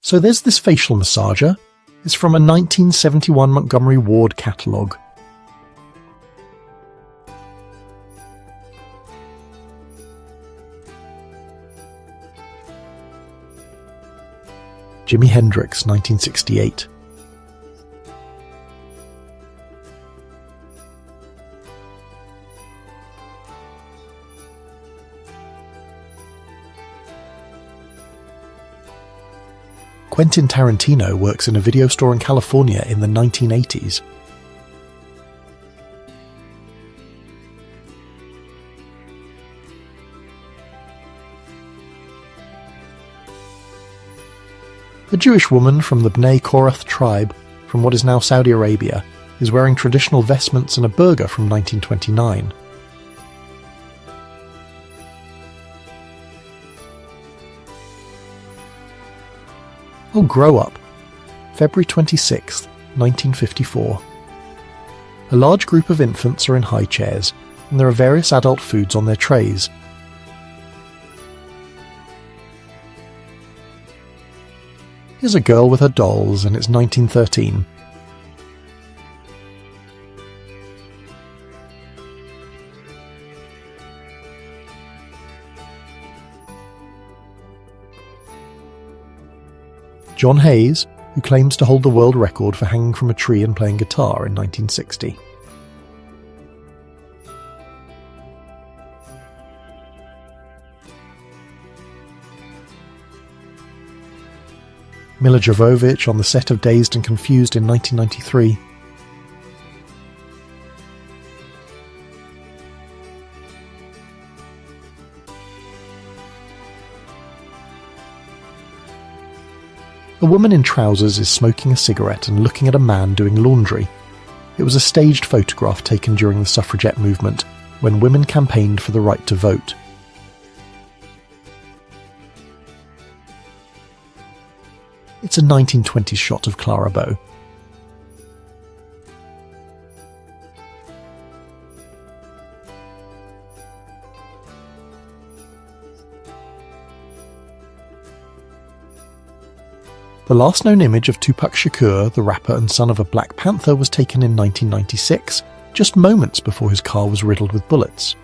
So there's this facial massager. It's from a 1971 Montgomery Ward catalogue. Jimi Hendrix, 1968. Quentin Tarantino works in a video store in California in the 1980s. A Jewish woman from the Bnei Korath tribe, from what is now Saudi Arabia, is wearing traditional vestments and a burqa from 1929. Oh, grow up. February 26, 1954. A large group of infants are in high chairs, and there are various adult foods on their trays. Here's a girl with her dolls, and it's 1913. John Hayes, who claims to hold the world record for hanging from a tree and playing guitar in 1960. Mila Jovovich on the set of Dazed and Confused in 1993. A woman in trousers is smoking a cigarette and looking at a man doing laundry. It was a staged photograph taken during the suffragette movement, when women campaigned for the right to vote. It's a 1920s shot of Clara Bow. The last known image of Tupac Shakur, the rapper and son of a Black Panther, was taken in 1996, just moments before his car was riddled with bullets.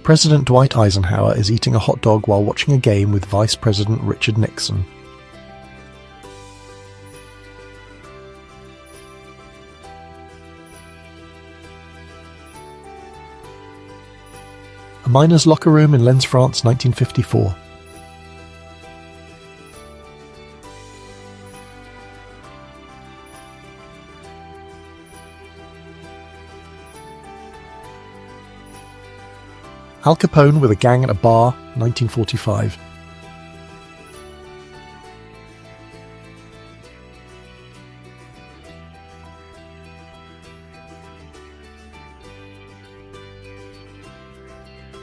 President Dwight Eisenhower is eating a hot dog while watching a game with Vice President Richard Nixon. A miner's locker room in Lens, France, 1954. Al Capone with a gang at a bar, 1945.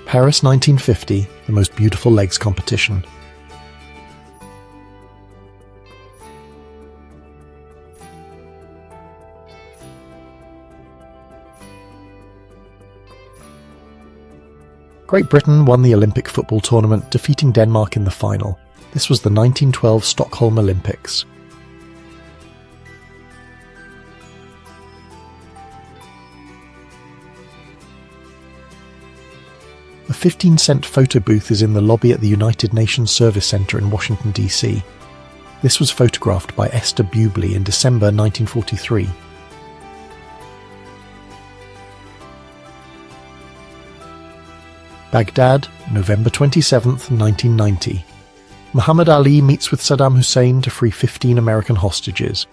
Paris 1950, the most beautiful legs competition. Great Britain won the Olympic football tournament, defeating Denmark in the final. This was the 1912 Stockholm Olympics. A 15-cent photo booth is in the lobby at the United Nations Service Center in Washington, D.C. This was photographed by Esther Bublé in December 1943. Baghdad, November 27, 1990. Muhammad Ali meets with Saddam Hussein to free 15 American hostages.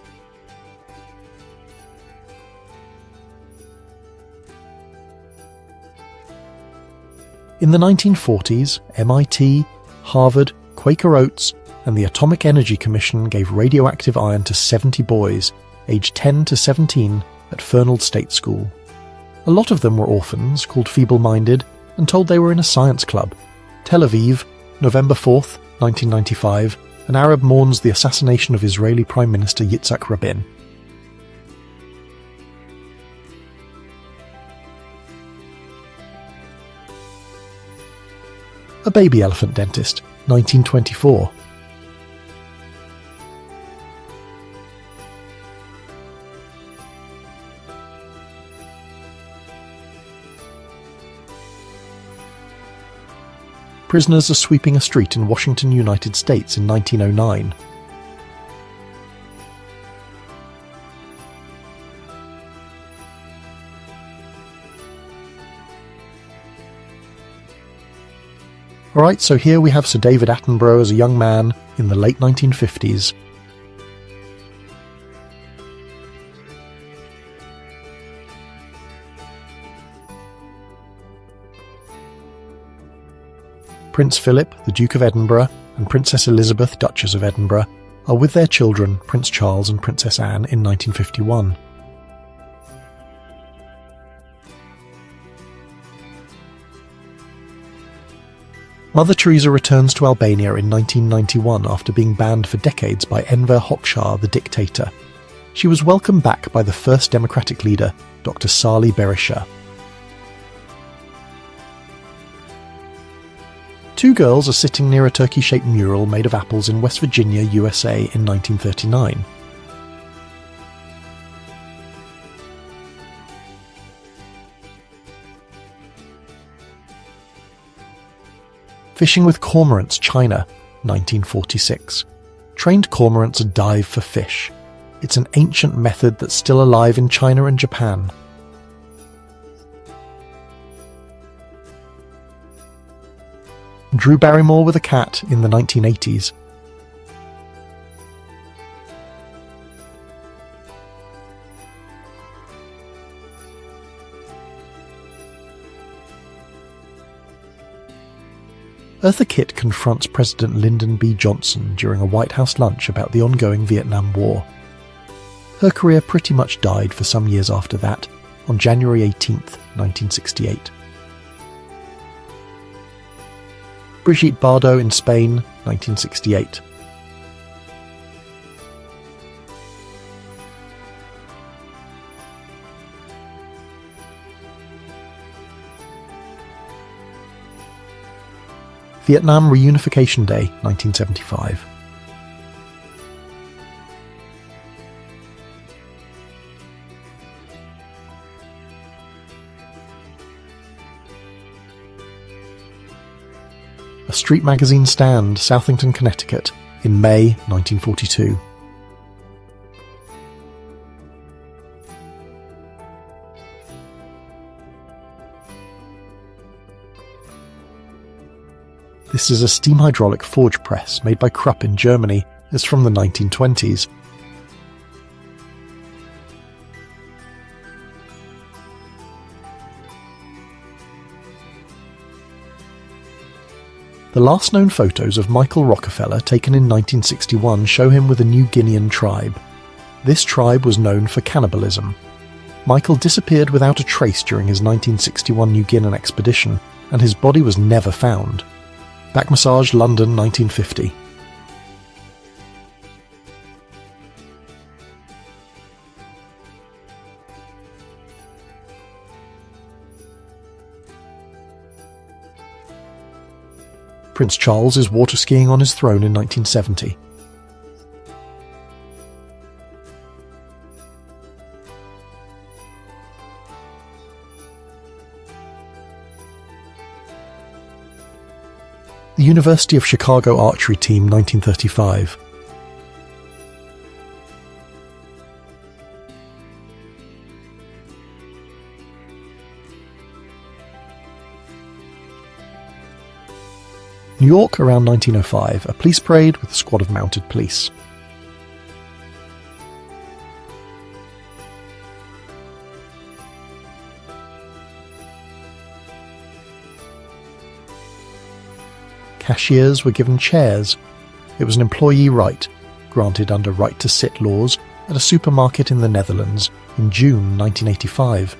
In the 1940s, MIT, Harvard, Quaker Oats, and the Atomic Energy Commission gave radioactive iron to 70 boys, aged 10 to 17, at Fernald State School. A lot of them were orphans, called feeble-minded, and told they were in a science club. Tel Aviv, November 4th, 1995, an Arab mourns the assassination of Israeli Prime Minister Yitzhak Rabin. A baby elephant dentist, 1924. Prisoners are sweeping a street in Washington, United States in 1909. Alright, so here we have Sir David Attenborough as a young man in the late 1950s. Prince Philip, the Duke of Edinburgh, and Princess Elizabeth, Duchess of Edinburgh, are with their children, Prince Charles and Princess Anne, in 1951. Mother Teresa returns to Albania in 1991 after being banned for decades by Enver Hoxha, the dictator. She was welcomed back by the first democratic leader, Dr. Salih Berisha. Two girls are sitting near a turkey-shaped mural made of apples in West Virginia, USA in 1939. Fishing with cormorants, China, 1946. Trained cormorants dive for fish. It's an ancient method that's still alive in China and Japan. Drew Barrymore with a cat in the 1980s. Eartha Kitt confronts President Lyndon B. Johnson during a White House lunch about the ongoing Vietnam War. Her career pretty much died for some years after that, on January 18, 1968. Brigitte Bardot in Spain, 1968. Vietnam Reunification Day, 1975. A street magazine stand, Southington, Connecticut, in May 1942. This is a steam hydraulic forge press made by Krupp in Germany. It's from the 1920s. The last known photos of Michael Rockefeller, taken in 1961, show him with a New Guinean tribe. This tribe was known for cannibalism. Michael disappeared without a trace during his 1961 New Guinean expedition, and his body was never found. Back Massage, London, 1950. Prince Charles is water skiing on his throne in 1970. The University of Chicago Archery Team, 1935. New York around 1905, a police parade with a squad of mounted police. Cashiers were given chairs. It was an employee right, granted under right-to-sit laws at a supermarket in the Netherlands in June 1985.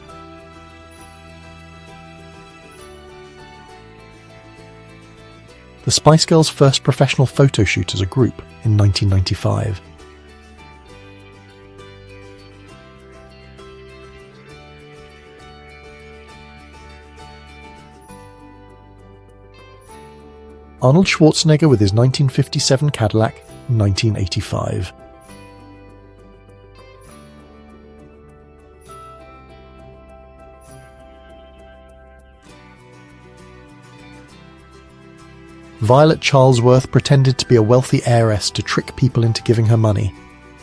The Spice Girls' first professional photo shoot as a group in 1995. Arnold Schwarzenegger with his 1957 Cadillac, 1985. Violet Charlesworth pretended to be a wealthy heiress to trick people into giving her money.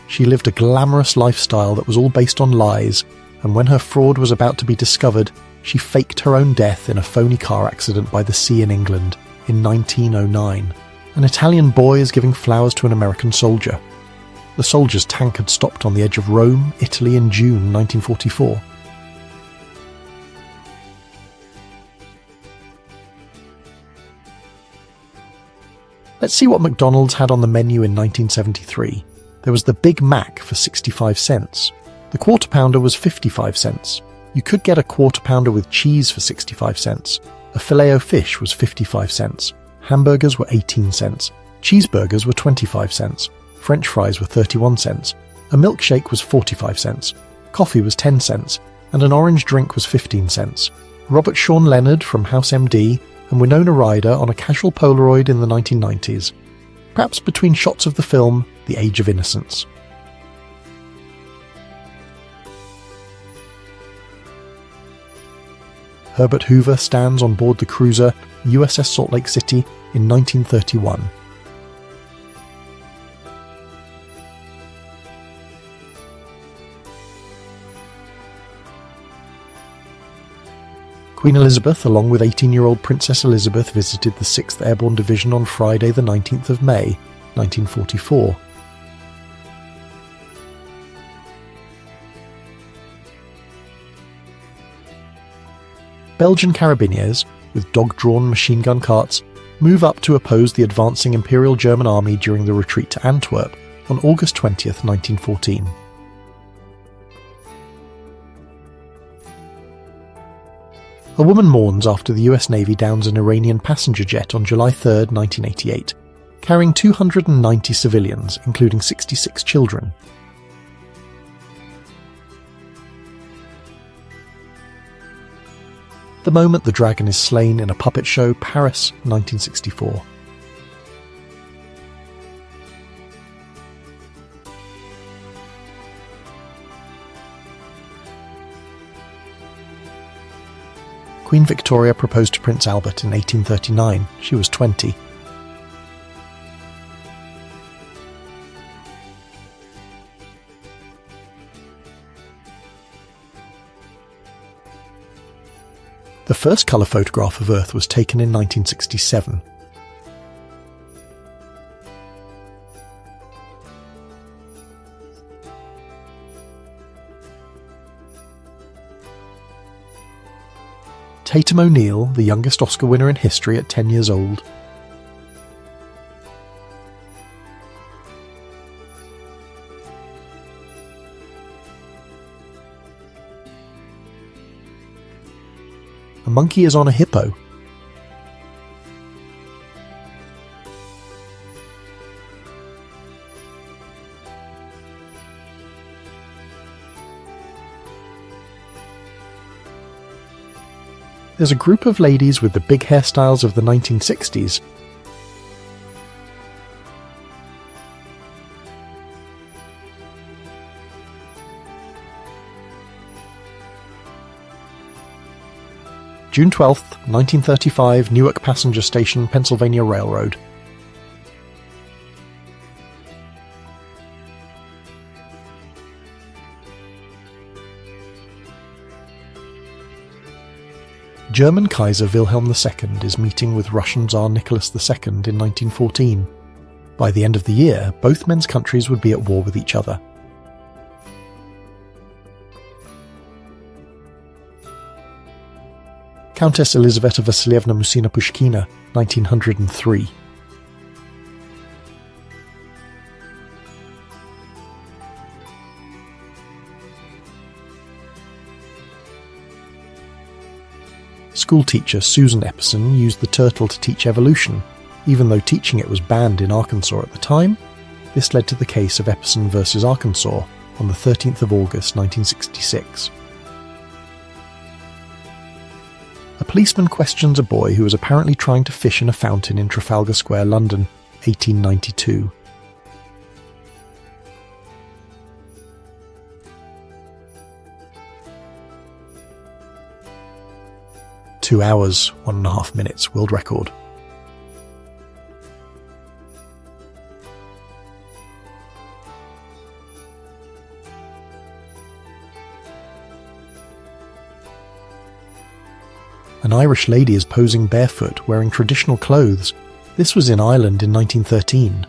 She lived a glamorous lifestyle that was all based on lies, and when her fraud was about to be discovered, she faked her own death in a phony car accident by the sea in England in 1909. An Italian boy is giving flowers to an American soldier. The soldier's tank had stopped on the edge of Rome, Italy in June 1944. Let's see what McDonald's had on the menu in 1973. There was the Big Mac for 65 cents. The Quarter Pounder was 55 cents. You could get a Quarter Pounder with cheese for 65 cents. A Filet-O-Fish was 55 cents. Hamburgers were 18 cents. Cheeseburgers were 25 cents. French fries were 31 cents. A milkshake was 45 cents. Coffee was 10 cents. And an orange drink was 15 cents. Robert Sean Leonard from House MD and Winona Ryder on a casual Polaroid in the 1990s. Perhaps between shots of the film The Age of Innocence. Herbert Hoover stands on board the cruiser USS Salt Lake City in 1931. Queen Elizabeth, along with 18-year-old Princess Elizabeth, visited the 6th Airborne Division on Friday the 19th of May, 1944. Belgian Carabiniers, with dog-drawn machine gun carts, move up to oppose the advancing Imperial German Army during the retreat to Antwerp on August 20th, 1914. A woman mourns after the US Navy downs an Iranian passenger jet on July 3, 1988, carrying 290 civilians, including 66 children. The moment the dragon is slain in a puppet show, Paris, 1964. Queen Victoria proposed to Prince Albert in 1839. She was 20. The first colour photograph of Earth was taken in 1967. Tatum O'Neal, the youngest Oscar winner in history at 10 years old. A monkey is on a hippo. There's a group of ladies with the big hairstyles of the 1960s. June 12th, 1935, Newark Passenger Station, Pennsylvania Railroad. German Kaiser Wilhelm II is meeting with Russian Tsar Nicholas II in 1914. By the end of the year, both men's countries would be at war with each other. Countess Elizaveta Vasilievna Musina-Pushkina, 1903. Schoolteacher Susan Epperson used the turtle to teach evolution. Even though teaching it was banned in Arkansas at the time, this led to the case of Epperson versus Arkansas on the 13th of August 1966. A policeman questions a boy who was apparently trying to fish in a fountain in Trafalgar Square, London, 1892. "2 hours, 1.5 minutes, world record." An Irish lady is posing barefoot, wearing traditional clothes. This was in Ireland in 1913.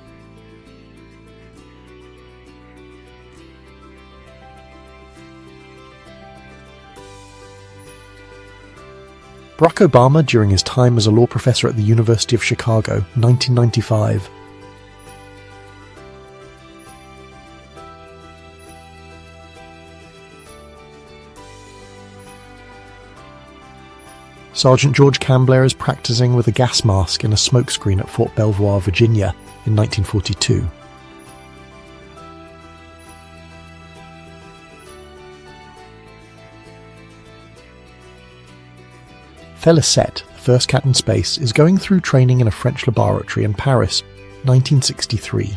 Barack Obama during his time as a law professor at the University of Chicago, 1995. Sergeant George Cambler is practicing with a gas mask in a smokescreen at Fort Belvoir, Virginia, in 1942. Félicette, the first cat in space, is going through training in a French laboratory in Paris, 1963.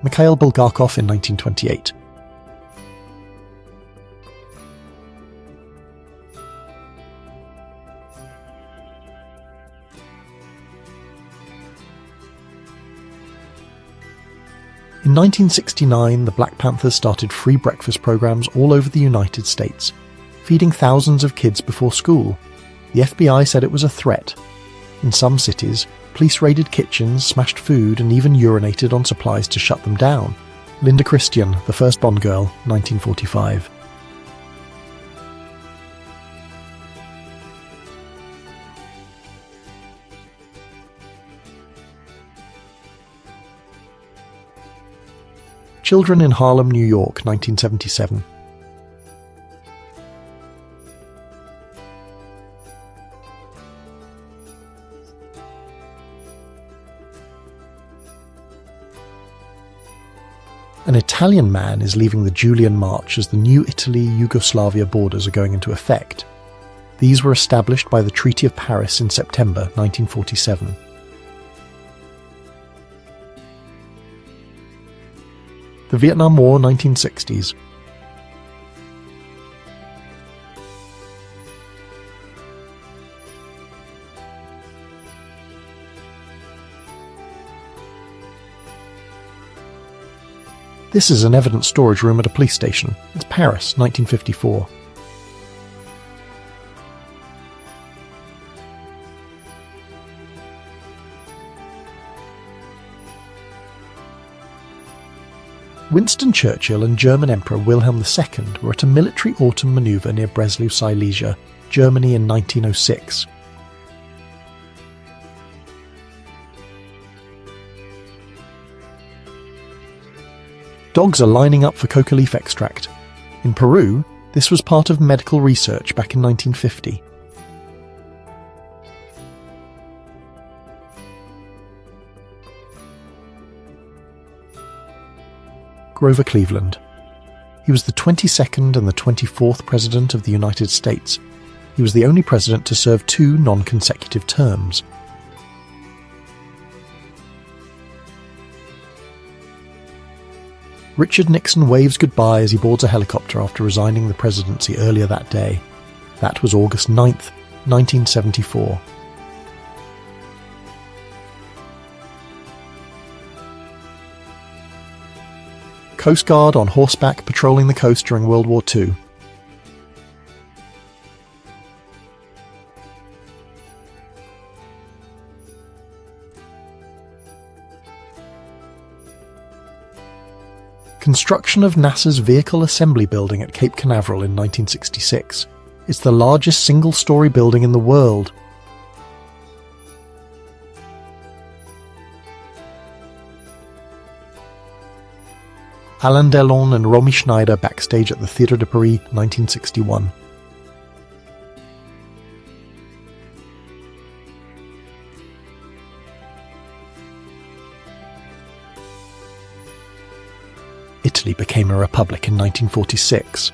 Mikhail Bulgakov in 1928. In 1969, the Black Panthers started free breakfast programs all over the United States, feeding thousands of kids before school. The FBI said it was a threat. In some cities, police raided kitchens, smashed food, and even urinated on supplies to shut them down. Linda Christian, The First Bond Girl, 1945. Children in Harlem, New York, 1977. An Italian man is leaving the Julian March as the new Italy-Yugoslavia borders are going into effect. These were established by the Treaty of Paris in September 1947. The Vietnam War, 1960s. This is an evidence storage room at a police station. It's Paris, 1954. Winston Churchill and German Emperor Wilhelm II were at a military autumn manoeuvre near Breslau-Silesia, Germany in 1906. Dogs are lining up for coca leaf extract. In Peru, this was part of medical research back in 1950. Grover Cleveland. He was the 22nd and the 24th President of the United States. He was the only president to serve 2 non-consecutive terms. Richard Nixon waves goodbye as he boards a helicopter after resigning the presidency earlier that day. That was August 9th, 1974. Coast Guard on horseback patrolling the coast during World War II. Construction of NASA's Vehicle Assembly Building at Cape Canaveral in 1966. It's the largest single-story building in the world. Alain Delon and Romy Schneider backstage at the Théâtre de Paris, 1961. eventually became a republic in 1946.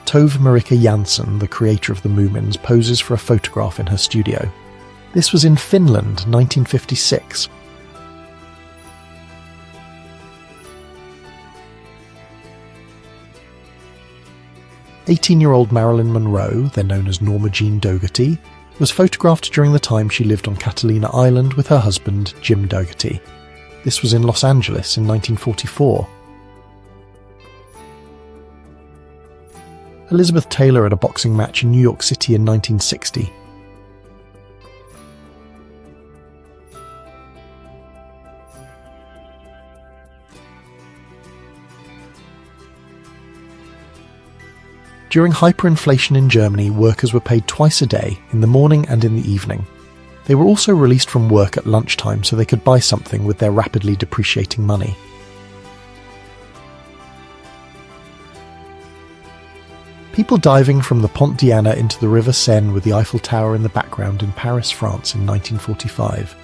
Tove Marika Jansson, the creator of the Moomins, poses for a photograph in her studio. This was in Finland, 1956. "18-year-old Marilyn Monroe, then known as Norma Jean Dougherty, was photographed during the time she lived on Catalina Island with her husband, Jim Dougherty. This was in Los Angeles in 1944. Elizabeth Taylor at a boxing match in New York City in 1960. During hyperinflation in Germany, workers were paid twice a day, in the morning and in the evening. They were also released from work at lunchtime so they could buy something with their rapidly depreciating money. People diving from the Pont Diana into the River Seine with the Eiffel Tower in the background in Paris, France in 1945.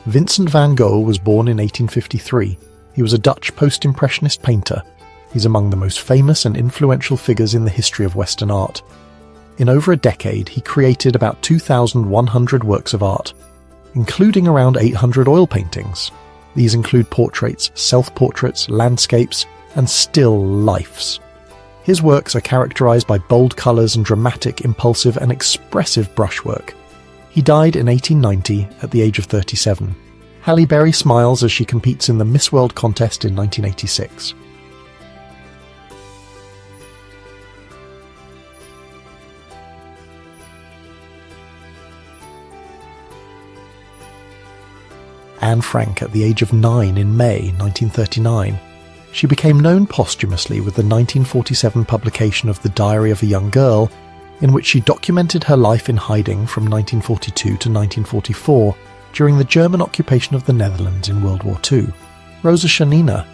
Vincent van Gogh was born in 1853. He was a Dutch post-impressionist painter. He's among the most famous and influential figures in the history of Western art. In over a decade, he created about 2,100 works of art, including around 800 oil paintings. These include portraits, self-portraits, landscapes, and still lifes. His works are characterized by bold colors and dramatic, impulsive, and expressive brushwork. He died in 1890 at the age of 37. Halle Berry smiles as she competes in the Miss World contest in 1986. Anne Frank at the age of 9 in May 1939. She became known posthumously with the 1947 publication of The Diary of a Young Girl, in which she documented her life in hiding from 1942 to 1944 during the German occupation of the Netherlands in World War II. Rosa Shanina.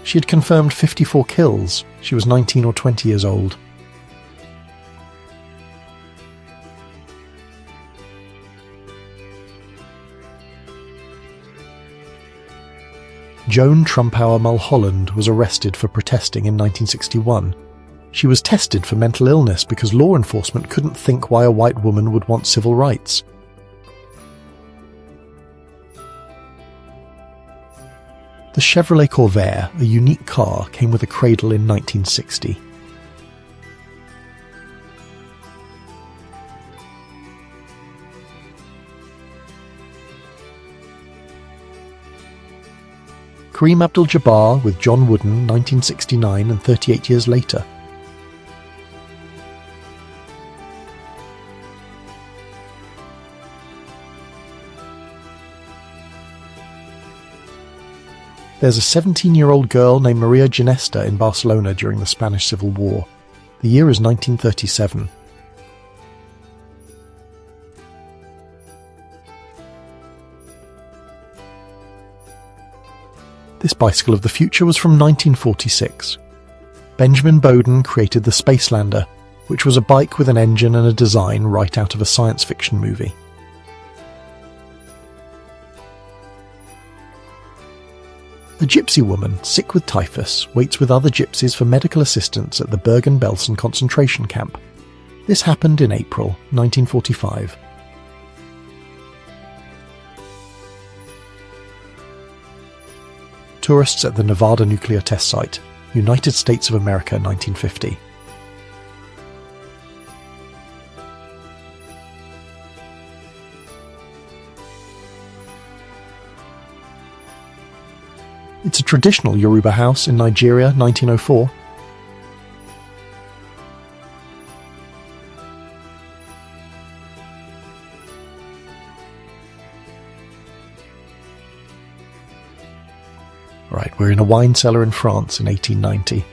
She had confirmed 54 kills. She was 19 or 20 years old. Joan Trumpauer Mulholland was arrested for protesting in 1961. She was tested for mental illness because law enforcement couldn't think why a white woman would want civil rights. The Chevrolet Corvair, a unique car, came with a cradle in 1960. Kareem Abdul-Jabbar with John Wooden, 1969 and 38 years later. There's a 17-year-old girl named Maria Ginesta in Barcelona during the Spanish Civil War. The year is 1937. This bicycle of the future was from 1946. Benjamin Bowden created the Spacelander, which was a bike with an engine and a design right out of a science fiction movie. A gypsy woman, sick with typhus, waits with other gypsies for medical assistance at the Bergen-Belsen concentration camp. This happened in April 1945. Tourists at the Nevada nuclear test site, United States of America, 1950. It's a traditional Yoruba house in Nigeria, 1904. Right, we're in a wine cellar in France in 1890.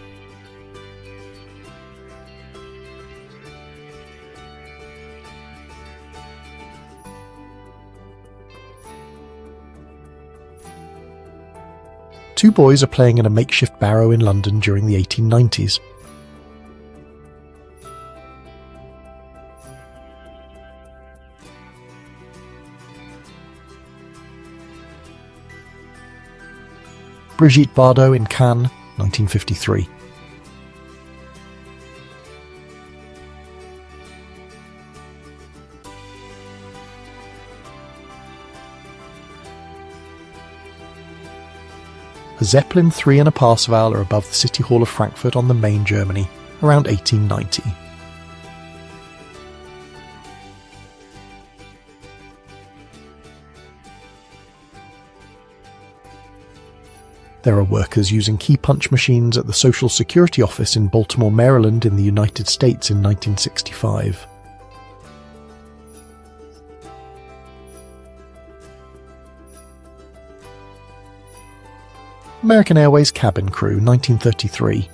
Two boys are playing in a makeshift barrow in London during the 1890s. Brigitte Bardot in Cannes, 1953. A Zeppelin 3 and a Parseval are above the City Hall of Frankfurt on the Main, Germany, around 1890. There are workers using key punch machines at the Social Security Office in Baltimore, Maryland in the United States in 1965. American Airways cabin crew, 1933.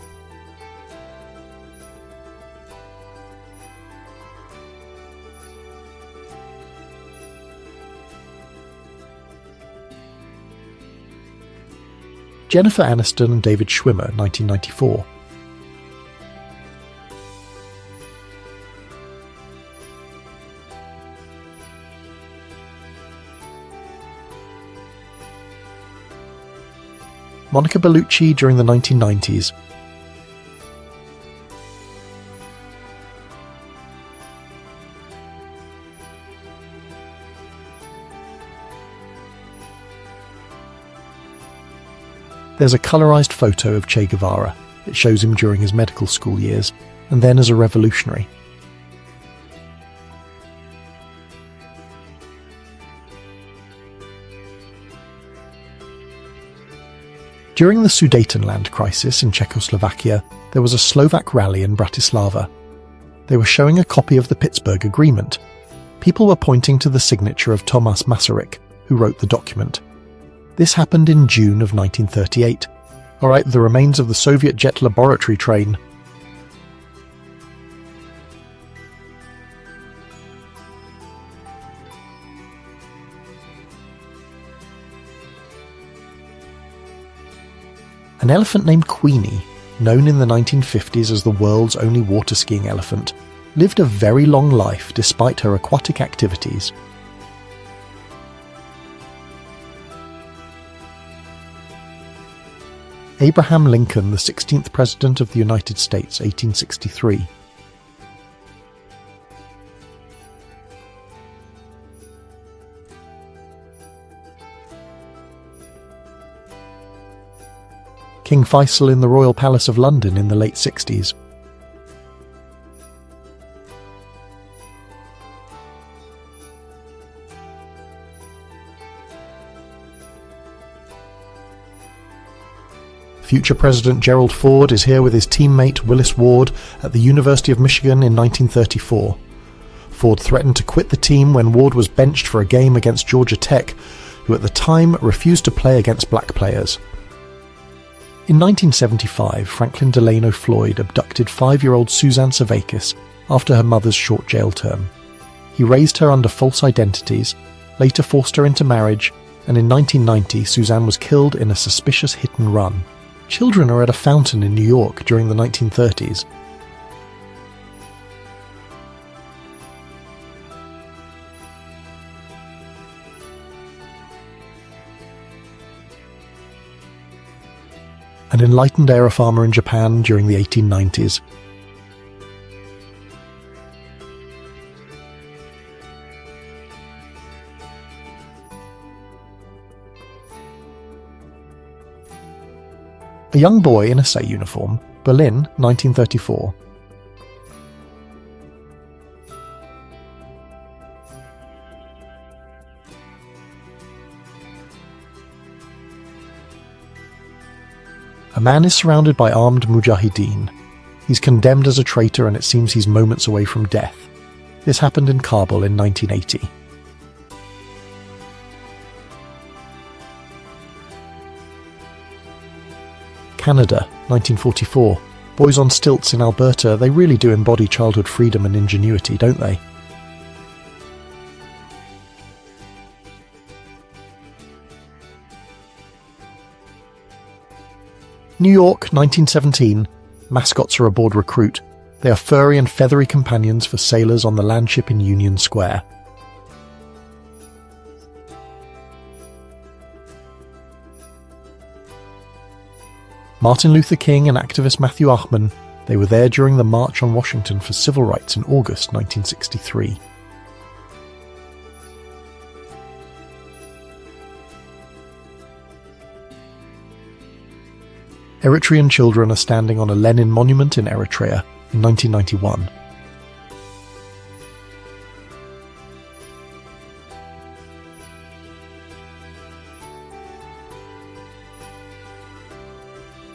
Jennifer Aniston and David Schwimmer, 1994. Monica Bellucci during the 1990s. There's a colorized photo of Che Guevara. It shows him during his medical school years, and then as a revolutionary. During the Sudetenland crisis in Czechoslovakia, there was a Slovak rally in Bratislava. They were showing a copy of the Pittsburgh Agreement. People were pointing to the signature of Tomas Masaryk, who wrote the document. This happened in June of 1938. Alright, the remains of the Soviet jet laboratory train. An elephant named Queenie, known in the 1950s as the world's only water skiing elephant, lived a very long life despite her aquatic activities. Abraham Lincoln, the 16th President of the United States, 1863. King Faisal in the Royal Palace of London in the late 60s. Future President Gerald Ford is here with his teammate Willis Ward at the University of Michigan in 1934. Ford threatened to quit the team when Ward was benched for a game against Georgia Tech, who at the time refused to play against black players. In 1975, Franklin Delano Floyd abducted 5-year-old Suzanne Savakis after her mother's short jail term. He raised her under false identities, later forced her into marriage, and in 1990 Suzanne was killed in a suspicious hit and run. Children are at a fountain in New York during the 1930s. An enlightened dairy farmer in Japan during the 1890s. A young boy in a SA uniform, Berlin, 1934. A man is surrounded by armed mujahideen. He's condemned as a traitor and it seems he's moments away from death. This happened in Kabul in 1980. Canada, 1944. Boys on stilts in Alberta, they really do embody childhood freedom and ingenuity, don't they? New York, 1917. Mascots are aboard Recruit. They are furry and feathery companions for sailors on the landship in Union Square. Martin Luther King and activist Matthew Achman, they were there during the March on Washington for Civil Rights in August 1963. Eritrean children are standing on a Lenin monument in Eritrea in 1991.